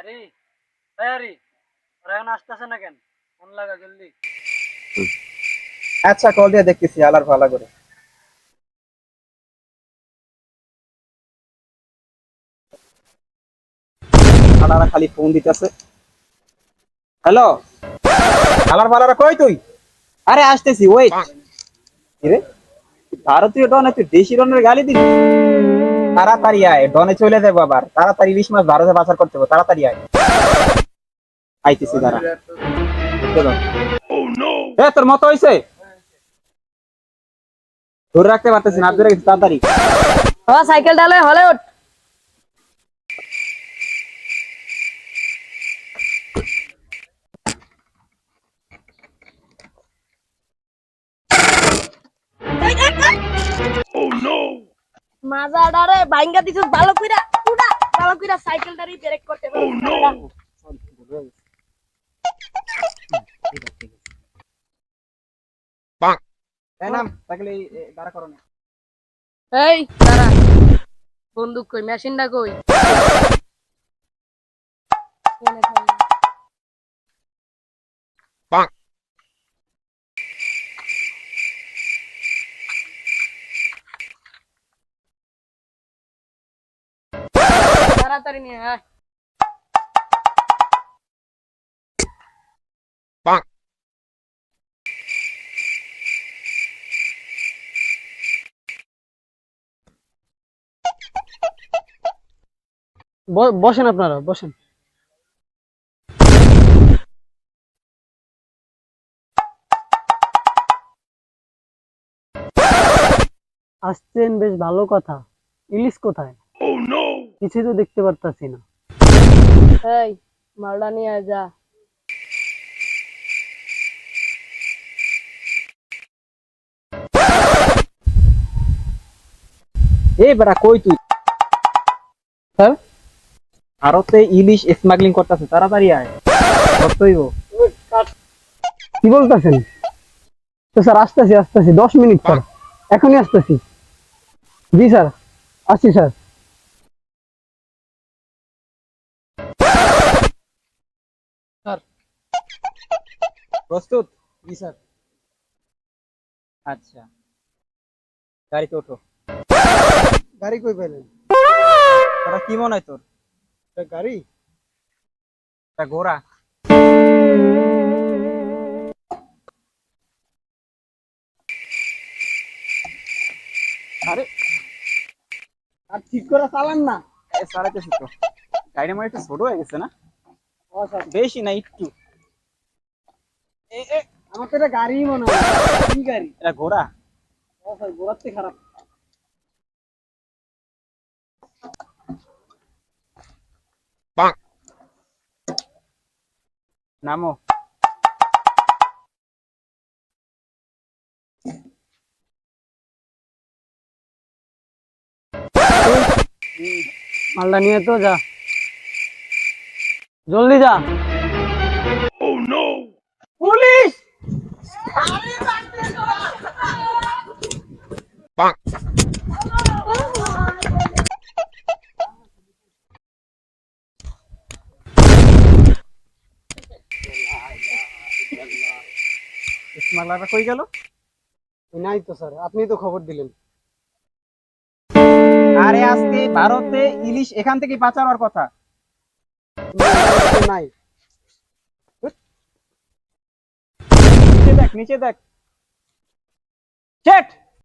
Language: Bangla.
আরে তৈরি ওরা এখন আসতেছে না কেন? ফোন লাগা জলদি। আচ্ছা, কল দিয়ে দেখতেছি আলার ভালো করে। আলারা খালি ফোন দিতেছে। হ্যালো, আলার ভালারা কই তুই? আরে আসতেছি, ওয়েট। রে ভারতীয় ডনে তুই দেশি ডনের গালি দিলি? তাড়াতাড়ি আয়, ডনে চলে যাবো আবার। তাড়াতাড়ি ইলিশ মাছ ভারতে পাচার করতে হবে, তাড়াতাড়ি আয়। আইতেছি দাঁড়া। চলো। তোর মতো হইছে? ধরে রাখতে পারতেছি না, ধরে তাড়াতাড়ি। সাইকেল ডালে হলে ওঠ। মাজাডারে বাইঙ্গা দিছস ভালো কইরা পুরা ভালো কইরা সাইকেলটারই ব্রেক করতে পারছিস। এই নাম তাহলে দাঁড়া করো না। এই দাঁড়া, বন্দুক কই, মেশিনটা কই? তাড়াতাড়ি নিয়ে আয়। বসেন, আপনারা বসেন। আসছেন, বেশ ভালো কথা। ইলিশ কোথায়? কিছুই তো দেখতে পারতাছি না। এই মালটা নিয়ে আয় যা। এই বেটা কই তুই? স্যার, ভারতে ইলিশ স্মাগলিং করতেছে, তাড়াতাড়ি আয়। করতেই কি বলতেছেন? তো স্যার আসতেছি আসতেছি, 10 মিনিট স্যার, এখনই আসতেছি। জি স্যার, আসছি স্যার। স্যার প্রস্তুত? জি স্যার। আচ্ছা, গাড়িতে ওঠো। গাড়ি কই পেলেন? তোরা কি মনে হয় তোর? গাড়ি একটা ঘোড়া। আরে আর ঠিক করে চালান না। চালাইতেছি তো। গাড়িটা আমার একটু ছোট হয়ে গেছে না? ও স্যার, বেশি না, একটু। আমার তো এটা গাড়ি মনে হয়। কি গাড়ি? এটা ঘোড়া। ও স্যার, ঘোরাতে খারাপ। নামো। মালটা নিয়ে তো যা, জলদি যা। পুলিশ! স্মাগলাররা কই গেল? নাই তো স্যার, আপনি তো খবর দিলেন। আরে আজকে ভারতে ইলিশ এখান থেকে পাচার হওয়ার কথা। নাই। নিচে দেখ, নিচে দেখ। চেক।